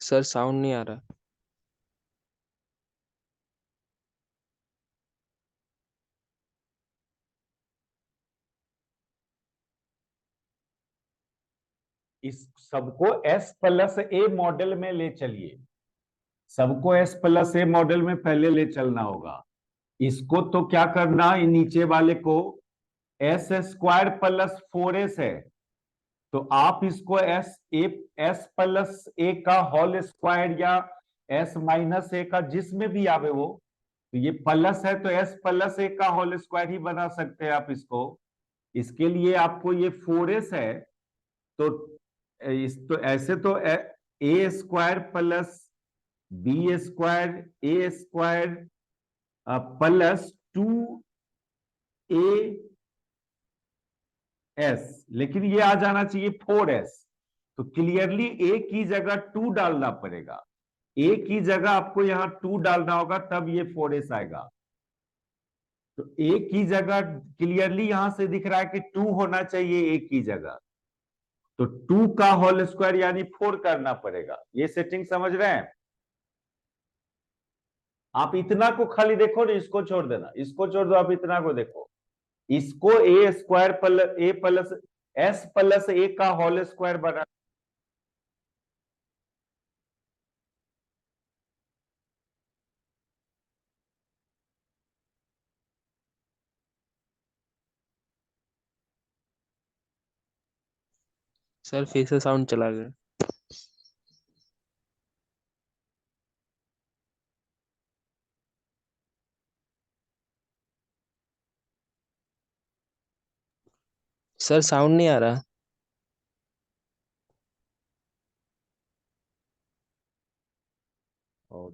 Sir sound नहीं आ रहा। इस सबको S प्लस ए मॉडल में ले चलिए। सबको S प्लस ए मॉडल में पहले ले चलना होगा। इसको तो क्या करना है, नीचे वाले को एस स्क्वायर प्लस 4s है, तो आप इसको एस प्लस ए का होल स्क्वायर या एस माइनस ए का जिसमें भी आवे वो, तो ये प्लस है तो एस प्लस ए का होल स्क्वायर ही बना सकते हैं आप इसको। इसके लिए आपको ये 4s है, तो इस तो ऐसे तो ए स्क्वायर प्लस बी स्क्वायर ए स्क्वायर प्लस 2a एस, लेकिन ये आ जाना चाहिए 4s। तो क्लियरली ए की जगह 2 डालना पड़ेगा। ए की जगह आपको यहां 2 डालना होगा, तब ये 4s आएगा। तो ए की जगह क्लियरली यहां से दिख रहा है कि 2 होना चाहिए ए की जगह, तो 2 का होल स्क्वायर यानी 4 करना पड़ेगा। ये सेटिंग समझ रहे हैं आप? इतना को खाली देखो ना, इसको छोड़ देना, इसको छोड़ दो, आप इतना को देखो। इसको ए स्क्वायर प्लस ए प्लस एस प्लस ए का होल स्क्वायर बना। सर फिर से साउंड चला गया। सर साउंड नहीं आ रहा। और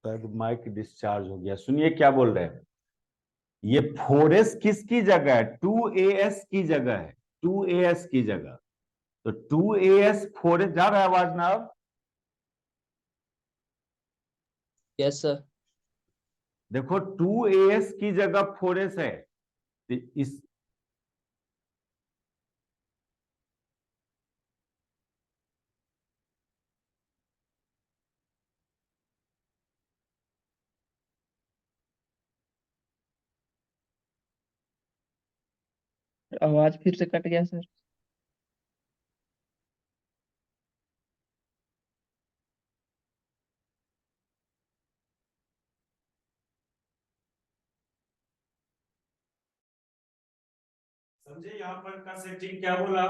शायद माइक डिस्चार्ज हो गया। सुनिए क्या बोल रहे हैं। ये 4s किसकी जगह है? 2as की जगह है, 2as की जगह। तो 2as 4s जा रहा है आवाज ना अब? Yes sir. देखो 2as की जगह 4s है, तो इस आवाज फिर से कट गया सर। समझे यहां पर का सेटिंग क्या बोला?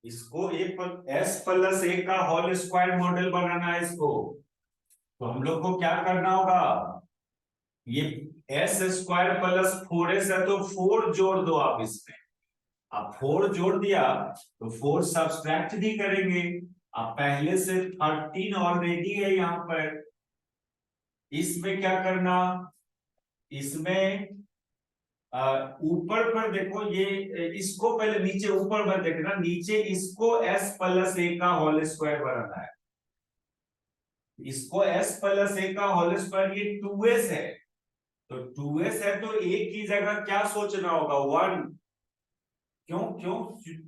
इसको एस प्लस ए का होल स्क्वायर मॉडल बनाना है इसको। तो हम लोग को क्या करना होगा, ये एस स्क्वायर प्लस 4s है, तो 4 जोड़ दो आप इसमें। अब 4 जोड़ दिया तो 4 सब्सट्रैक्ट भी करेंगे। अब पहले से 13 ऑलरेडी है यहाँ पर। इसमें क्या करना, इसमें ऊपर पर देखो, ये इसको पहले नीचे ऊपर पर देखना, नीचे इसको एस प्लस ए का होल स्क्वायर बनाना है। इसको एस प्लस ए का होल स्क्वायर, ये 2s है, तो 2s है तो ए की जगह क्या सोचना होगा? 1। क्यों क्यों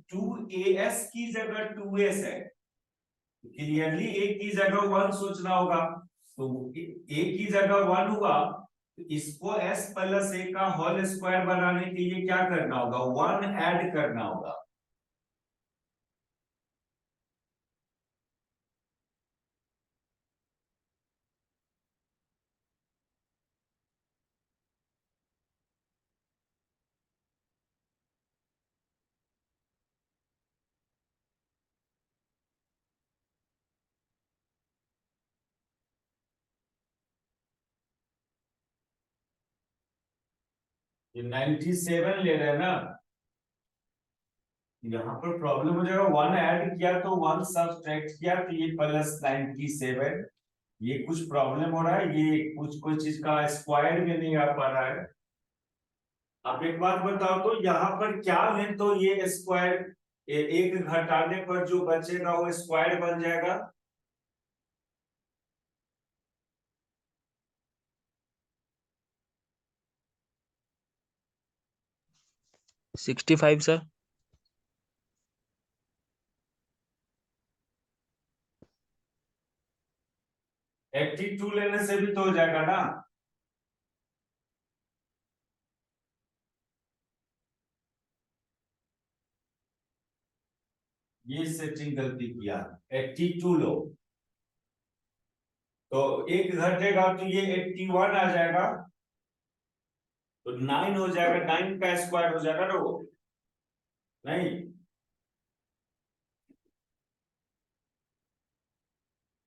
2as की जगह 2s है, क्लियरली ए की जगह 1 सोचना होगा। तो ए की जगह 1 हुआ, तो इसको s प्लस ए का होल स्क्वायर बनाने के लिए क्या करना होगा? 1 ऐड करना होगा। ये 97 ले रहे हैं ना, यहाँ पर प्रॉब्लम हो जाएगा। 1 ऐड किया तो 1 सब्ट्रैक्ट किया तो ये प्लस 97। ये कुछ प्रॉब्लम हो रहा है, ये कुछ कोई चीज का स्क्वायर में नहीं आ पा रहा है। आप एक बात बताओ तो यहाँ पर क्या लें तो ये स्क्वायर एक घटाने पर जो बचेगा वो स्क्वायर बन जाएगा। 65 सर। 82 लेने से भी तो हो जाएगा ना। ये सेटिंग गलती किया। 82 लो तो एक घटेगा तो ये 81 आ जाएगा, तो 9 हो जाएगा, 9 का स्क्वायर हो जाएगा ना वो। नहीं,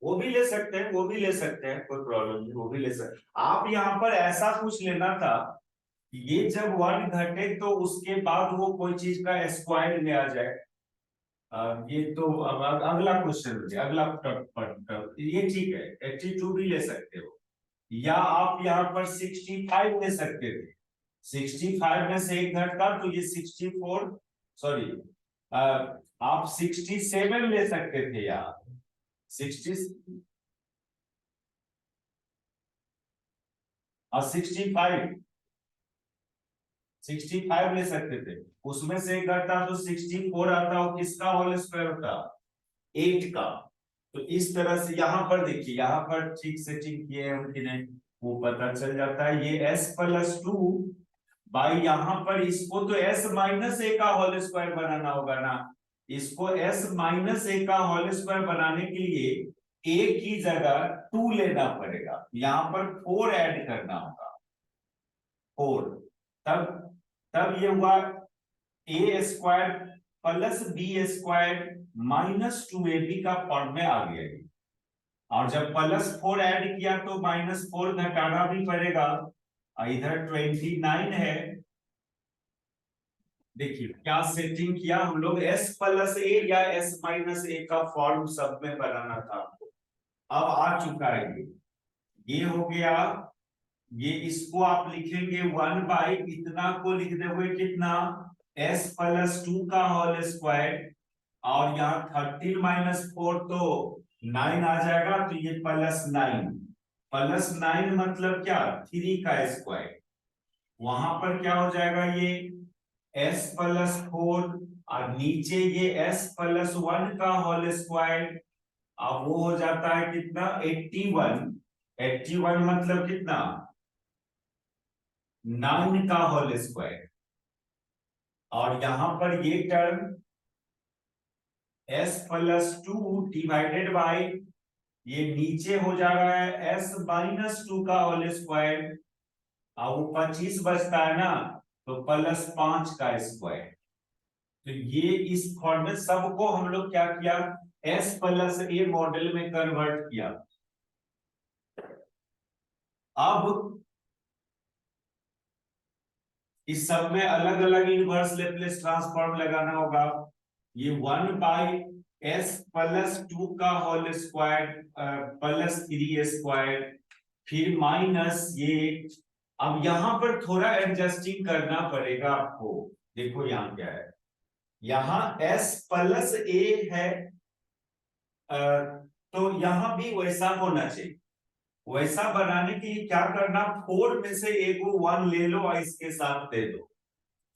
वो भी ले सकते हैं, वो भी ले सकते हैं, कोई प्रॉब्लम नहीं, वो भी ले सकते। आप यहाँ पर ऐसा कुछ लेना था कि ये जब 1 घटे तो उसके बाद वो कोई चीज का स्क्वायर में आ जाए। ये तो अब अगला क्वेश्चन हो गया, अगला ये ठीक है, 82 भी ले सकते हो, या आप यहाँ पर 65 ले सकते थे। 65 में से एक घटता तो ये 64, सॉरी आप 67 ले सकते थे यार। 60 और 65 ले सकते थे, उसमें से एक घटता तो 64 आता, वो किसका होल स्क्वायर होता, 8 का। तो इस तरह से यहाँ पर देखिए, यहाँ पर ठीक सेटिंग किए हम कि नहीं वो पता चल जाता है। ये s+2 बाई यहाँ पर इसको तो s-a का होल स्क्वायर बनाना होगा ना। इसको s-a का होल स्क्वायर बनाने के लिए a की जगह 2 लेना पड़ेगा, यहाँ पर 4 ऐड करना होगा, 4। तब तब ये हुआ a² प्लस b² -2ab का फॉर्म में आ गया ये। और जब +4 ऐड किया तो -4 घटाना भी पड़ेगा, इधर 29 है। देखिए क्या सेटिंग किया हम लोग, s+a या s-a का फॉर्म सब में बनाना था हमको। अब आ चुका है ये हो गया। ये इसको आप लिखेंगे 1 इतना को लिख दोगे कितना, s+2 का होल स्क्वायर, और यहाँ 13 - 4 तो 9 आ जाएगा, तो ये +9 मतलब क्या, 3 का स्क्वायर। वहां पर क्या हो जाएगा, ये s+4 और नीचे ये s+1 का होल स्क्वायर। अब वो हो जाता है कितना, 81। 81 मतलब कितना, 9 का होल स्क्वायर। और यहां पर ये टर्म s+2 डिवाइडेड बाय, ये नीचे हो जा रहा है s-2 का होल स्क्वायर, और वो 25 बचता है ना, तो +5 का स्क्वायर। तो ये इस फॉर्म में सबको हम लोग क्या किया, s+a मॉडल में कन्वर्ट किया। अब इस सब में अलग अलग इनवर्स लेप्लेस ट्रांसफॉर्म लगाना होगा। ये 1/s+2 का होल स्क्वायर +3 स्क्वायर, फिर माइनस ये। अब यहां पर थोड़ा एडजस्टिंग करना पड़ेगा आपको। देखो यहाँ क्या है, यहाँ s+a है, तो यहां भी वैसा होना चाहिए। वैसा बनाने के लिए क्या करना, 4 में से एक 1 ले लो और इसके साथ दे दो।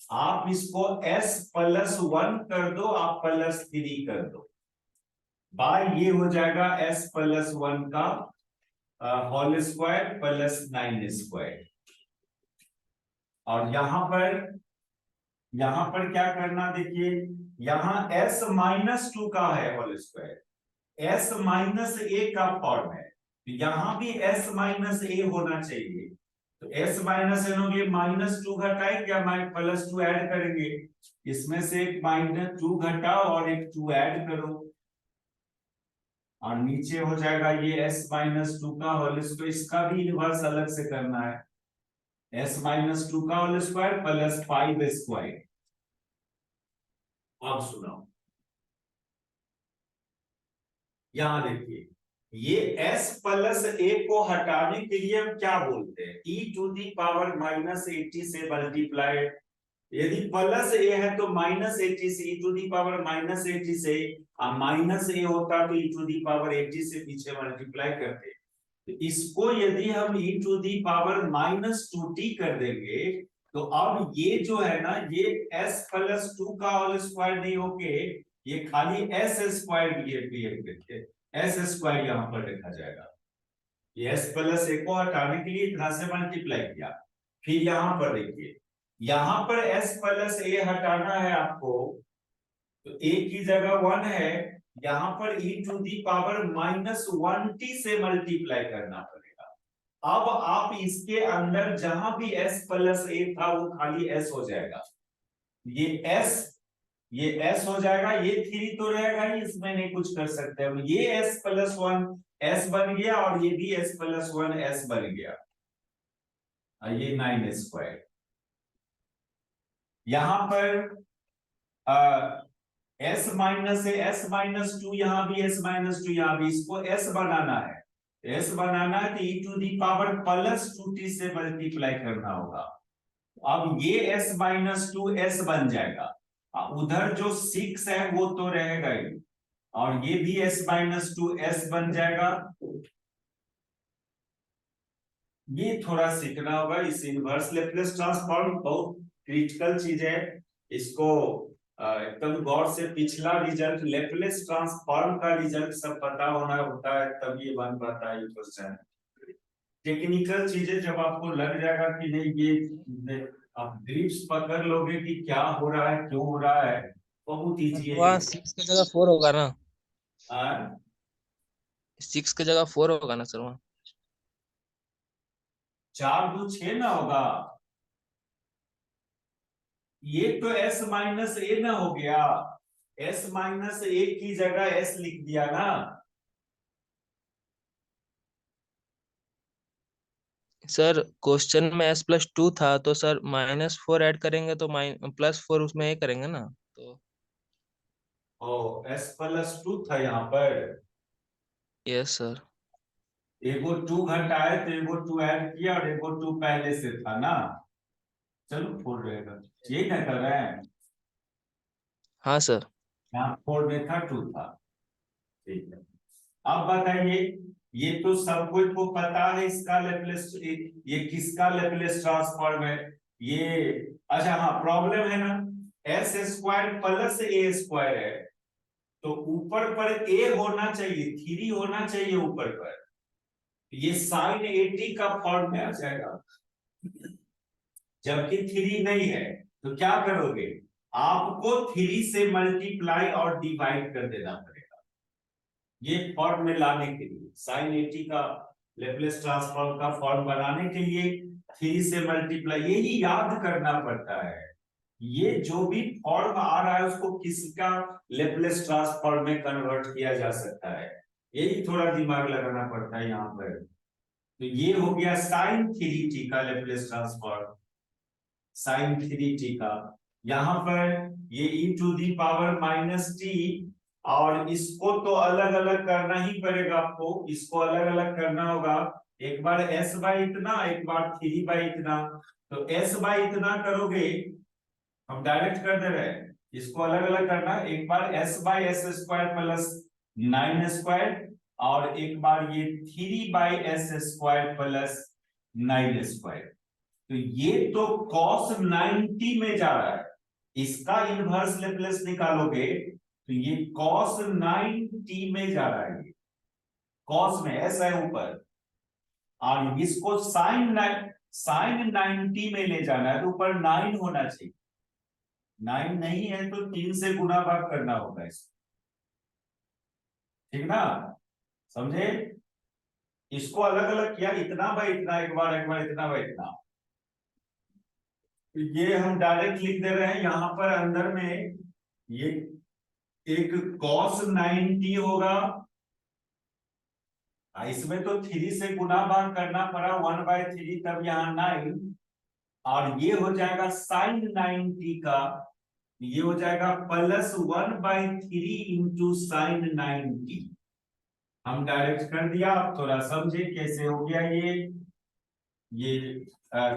आप इसको s+1 कर दो, आप +3 कर दो, बाय ये हो जाएगा s+1 का होल स्क्वायर +9 स्क्वायर। और यहां पर क्या करना, देखिए यहां s-2 का है होल स्क्वायर, s-a का फॉर्म है, तो यहां भी s-a होना चाहिए। तो s-a लोगे, -2 घटाएंगे या +2 ऐड करेंगे, इसमें से एक -2 घटाओ और एक 2 ऐड करो, और नीचे हो जाएगा ये s-2 का होल स्क्वायर। इसका भी इनवर्स अलग से करना है, s-2 का होल स्क्वायर +5 स्क्वायर। अब सुनो, यहां देखिए ये s प्लस a को हटाने के लिए हम क्या बोलते हैं, e to the power minus 80 से मल्टीप्लाई। यदि प्लस a है तो माइनस 80 से e to the power minus 80 से, माइनस a होता तो e टू दी पावर 80 से पीछे मल्टीप्लाई करते। तो इसको यदि हम e to the power minus 2t कर देंगे, तो अब ये जो है ना, ये s प्लस 2 का होल स्क्वायर नहीं होके ये खाली s स्क्वायर बिहेव करते, एस स्क्वायर यहां पर लिखा जाएगा। ये s प्लस a को हटाने के लिए इतना से मल्टीप्लाई किया। फिर यहां पर देखिए, यहां पर s प्लस a हटाना है आपको, तो a की जगह 1 है, यहां पर e to the power minus 1t से मल्टीप्लाई करना पड़ेगा। अब आप इसके अंदर जहां भी s प्लस a था वो खाली s हो जाएगा, ये s हो जाएगा, ये 3 तो रहेगा ही, इसमें नहीं कुछ कर सकते हम। ये s प्लस 1 s बन गया और ये भी s प्लस 1 s बन गया, और ये 9 स्क्वायर। यहां पर s माइनस है, s माइनस 2, यहां भी s माइनस 2, यहां भी, इसको s बनाना है, s बनाना है तो e to the power plus 2t से मल्टीप्लाई करना होगा। अब ये s माइनस 2 s बन जाएगा, उधर जो 6 है वो तो रहेगा ही, और ये भी s माइनस 2 s बन जाएगा। ये थोड़ा सीखना होगा, इस इनवर्स लेप्लेस ट्रांसफॉर्म बहुत क्रिटिकल चीज है, इसको एकदम गौर से, पिछला रिजल्ट लेप्लेस ट्रांसफॉर्म का रिजल्ट सब पता होना होता है, तब ये बन पाता है ये क्वेश्चन। टेक्निकल चीजें जब आपको लग जाएगा कि नहीं, ये आप ग्रिप्स पकड़ लोगे कि क्या हो रहा है, क्यों हो रहा है, बहुत ईजी है वहाँ ये। 6 की जगह 4 होगा ना? हाँ, 6 की जगह 4 होगा ना सर वहाँ? 4 2 6 ना होगा, ये तो s माइनस ए ना हो गया, s माइनस ए की जगह s लिख दिया ना। सर क्वेश्चन में s+2 था, तो सर -4 ऐड करेंगे तो +4 उसमें ये करेंगे ना, तो ओ, s प्लस 2 था यहाँ पर, यस सर। एगो 2 घटाए तो एगो 2 ऐड किया, और एगो 2 पहले से था ना। चलो 4 रहेगा, यही ना कर रहे हैं, हाँ सर। यहाँ 4 में था 2 था, ठीक है। अब बताइए, ये तो सब कुछ को पता है, इसका लेप्लेस, ये किसका लेप्लेस ट्रांसफॉर्म है, ये, अच्छा हाँ, प्रॉब्लम है ना, एस स्क्वायर प्लस ए स्क्वायर है, तो ऊपर पर ए होना चाहिए, 3 होना चाहिए ऊपर पर, ये साइन 80 का फॉर्म में आ जाएगा, जबकि 3 नहीं है, तो क्या करोगे, आपको 3 से मल्टीप्लाई और डिवाइड कर देना पड़ेगा, ये फॉर्म में लाने के लिए, साइन 80 का लेप्लेस ट्रांसफॉर्म का फॉर्म बनाने के लिए 3 से मल्टीप्लाई, यही याद करना पड़ता है, ये जो भी फॉर्म आ रहा है उसको किसका लेप्लेस ट्रांसफॉर्म में कन्वर्ट किया जा सकता है, यही थोड़ा दिमाग लगाना पड़ता है यहाँ पर। तो ये हो गया साइन 3t का लेप्लेस ट्रांसफॉर्म, साइन 3t का, यहां पर ये e to the power minus T, और इसको तो अलग अलग करना ही पड़ेगा आपको, इसको अलग अलग करना होगा, एक बार s बाई इतना, एक बार 3 बाई इतना, तो s बाई इतना करोगे, हम डायरेक्ट कर दे रहे हैं, इसको अलग अलग करना, एक बार s by S square plus 9 square, और एक बार ये 3 by S square plus 9 square, तो ये तो cos 90 में जा रहा है, इसका इनवर्स लेप्लेस निकालोगे तो ये cos 90 में जा रहा है, ये cos में ऐसा है ऊपर, और इसको साइन 90 में ले जाना है, तो ऊपर 9 होना चाहिए, 9 नहीं है तो 3 से गुना भाग करना होगा इसको, ठीक ना, समझे, इसको अलग अलग किया, इतना बाय इतना, एक बार इतना बाय इतना, ये हम डायरेक्ट लिख दे रहे हैं, यहां पर अंदर में ये एक cos 90 होगा, इसमें तो 3 से गुना भाग करना पड़ा 1/3, तब यहाँ 9, और ये हो जाएगा साइन 90 का, ये हो जाएगा +1/3 इंटू साइन 90, हम डायरेक्ट कर दिया। आप थोड़ा समझे कैसे हो गया ये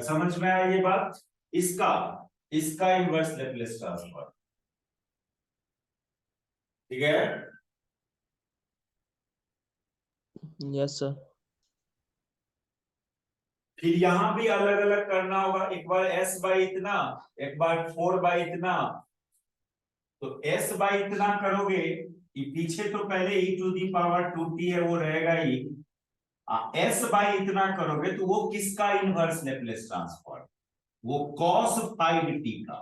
समझ में आया ये बात। इसका इसका इनवर्स लैप्लेस ट्रांसफॉर्म, ठीक है। Yes sir. फिर यहां भी अलग अलग करना होगा, एक बार s बाई इतना, एक बार 4 बाई इतना। तो s बाई इतना करोगे, ये पीछे तो पहले e to the power 2t है, वो रहेगा ही। s बाई इतना करोगे तो वो किसका इनवर्स लैप्लेस ट्रांसफॉर्म, वो cos 5t का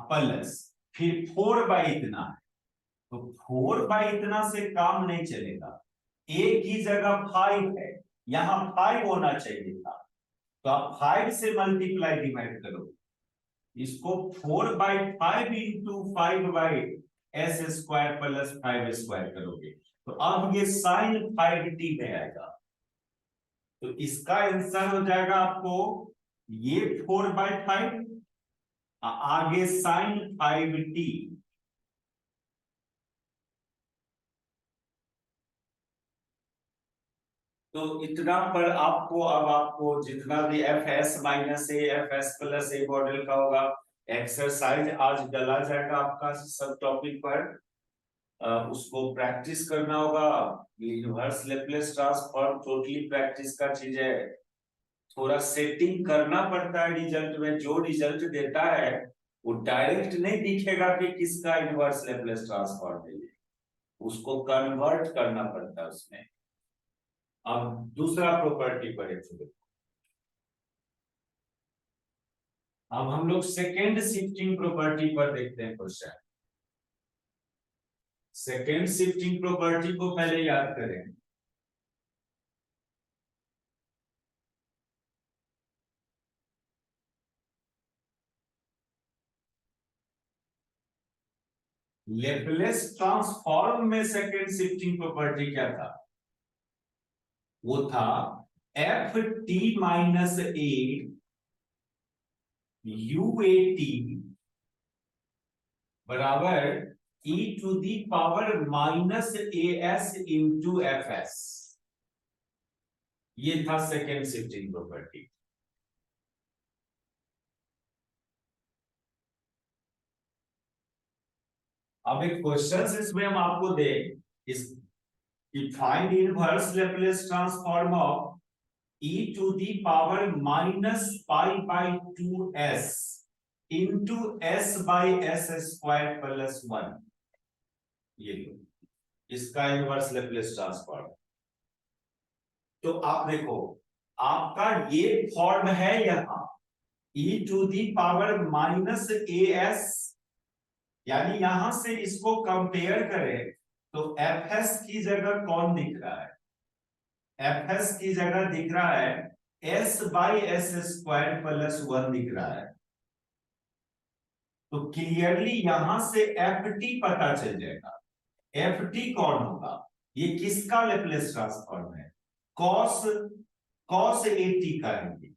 प्लस फिर 4 बाई इतना है। तो 4 बाई इतना से काम नहीं चलेगा, एक की जगह 5 है, यहां 5 होना चाहिए था। तो आप 5 से मल्टीप्लाई डिवाइड करो इसको, 4 by 5 into 5 by S square plus 5 square करोगे तो अब ये साइन 5t में आएगा। तो इसका आंसर हो जाएगा आपको ये 4 बाई 5, आगे साइन 5t। तो इतना पर आपको, अब आपको जितना भी F S minus A F S plus A model का होगा एक्सरसाइज आज डला जाएगा आपका सब टॉपिक पर, उसको प्रैक्टिस करना होगा। Universe Laplace transform totally practice का चीज है, थोड़ा सेटिंग करना पड़ता है रिजल्ट में। जो रिजल्ट देता है वो डायरेक्ट नहीं दिखेगा कि किसका इनवर्स लैप्लेस ट्रांसफॉर्म है, उसको कन्वर्ट करना पड़ता है उसमें। अब दूसरा प्रॉपर्टी पढ़े थे, अब हम लोग सेकेंड शिफ्टिंग प्रॉपर्टी पर देखते हैं क्वेश्चन। सेकेंड शिफ्टिंग प्रॉपर्टी को पहले याद करें। लेप्लेस ट्रांसफॉर्म में सेकेंड शिफ्टिंग प्रॉपर्टी क्या था, वो था F T minus A U A T बराबर e to the power minus A S into F S. ये था सेकेंड शिफ्टिंग प्रॉपर्टी। अब एक क्वेश्चन इसमें हम आपको दे इस find inverse Laplace transform of e to the power minus pi by 2s into s by S square plus 1। ये इसका इनवर्स लैप्लेस ट्रांसफॉर्म। तो आप देखो आपका ये फॉर्म है यहां e to the power minus A S, यानी यहां से इसको कंपेयर करें तो एफ एस की जगह कौन दिख रहा है, एफ एस की जगह दिख रहा है S by S square plus 1 दिख रहा है। तो क्लियरली यहां से एफ टी पता चल जाएगा। एफ टी कौन होगा, ये किसका लैप्लेस ट्रांसफॉर्म है, कॉस कॉस ए टी का है,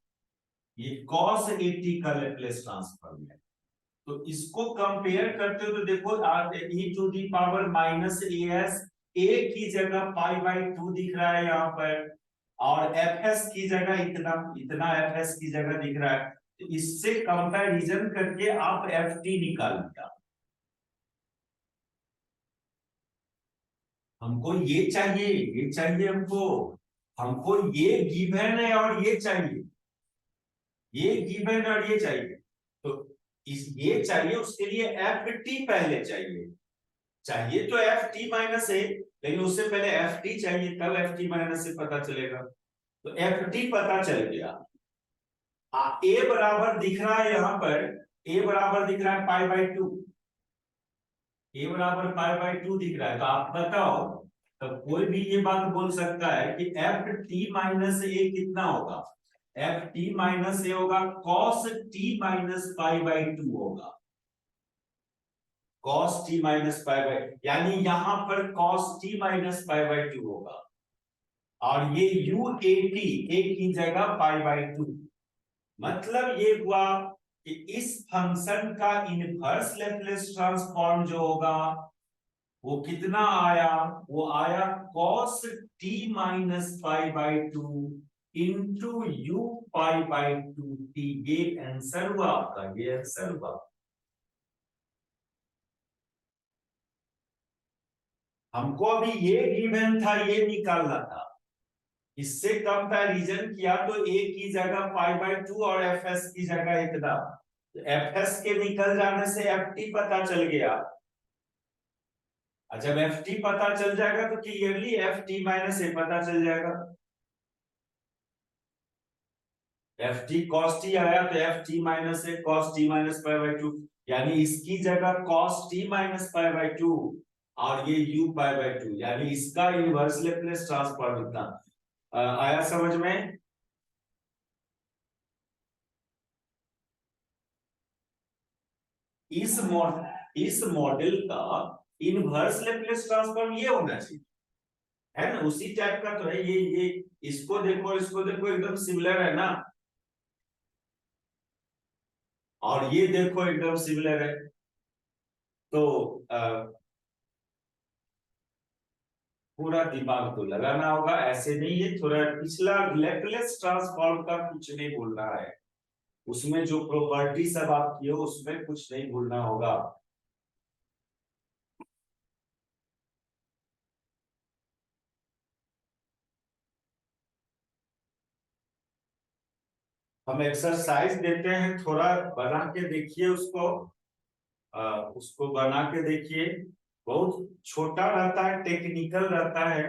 ये कॉस ए टी का लैप्लेस ट्रांसफॉर्म है। तो इसको कंपेयर करते हो तो देखो e to the power minus A S, A की जगह पाई बाई 2 दिख रहा है यहाँ पर, और एफ एस की जगह इतना इतना एफ एस की जगह दिख रहा है। तो इससे कंपैरिजन करके आप एफ टी निकाल दिया। हमको ये चाहिए, ये चाहिए हमको, हमको ये गिवन है और ये चाहिए, ये गिवन और ये चाहिए। तो इस ये चाहिए, उसके लिए एफ टी पहले चाहिए, चाहिए तो एफ टी माइनस ए, लेकिन उससे पहले एफ टी चाहिए, तब एफ टी माइनस से पता चलेगा। तो एफ टी पता चल गया। ए बराबर दिख रहा है यहां पर, ए बराबर दिख रहा है पाई बाई 2, ए बराबर पाई बाई 2 दिख रहा है। तो आप बताओ, तो कोई भी ये बात बोल सकता है कि एफ टी माइनस ए कितना होगा, एफ टी माइनस ए होगा cos T minus pi by 2 होगा, cos t minus pi by, यानी यहां पर cos t minus pi by 2 होगा, और ये u a t एक की जगह पाई बाई 2। मतलब ये हुआ कि इस फंक्शन का इनवर्स लैप्लेस ट्रांसफॉर्म जो होगा वो कितना आया, वो आया cos t minus pi by two into you pi by two T. ये आंसर हुआ आपका, ये आंसर हुआ। हमको अभी ये गिवन था, ये निकालना था। इससे कंपैरिजन किया तो a की जगह पाई बाई टू और fs की जगह इतना, तो fs के निकल जाने से ft पता चल गया। और जब ft पता चल जाएगा तो क्लियरली ft माइनस ए पता चल जाएगा। ft cos t आया तो ft minus A cos t minus pi by two, यानी इसकी जगह cos t minus pi by two और ये u पाई बाई टू, यानी इसका इनवर्स लेप्लेस ट्रांसफॉर्म इतना। आया समझ में? इस मॉडल का इनवर्स लेप्लेस ट्रांसफॉर्म ये होना चाहिए, है ना? उसी टाइप का तो है ये। इसको देखो, इसको देखो, एकदम सिमिलर है ना। और ये देखो एकदम सिमिलर है। तो पूरा दिमाग तो लगाना होगा, ऐसे नहीं। ये थोड़ा पिछला लेप्लेस ट्रांसफॉर्म का कुछ नहीं भूलना है, उसमें जो प्रॉपर्टी सब आप किए उसमें कुछ नहीं भूलना होगा। हम एक्सरसाइज देते हैं, थोड़ा बना के देखिए उसको। उसको बना के देखिए। बहुत छोटा रहता है, टेक्निकल रहता है।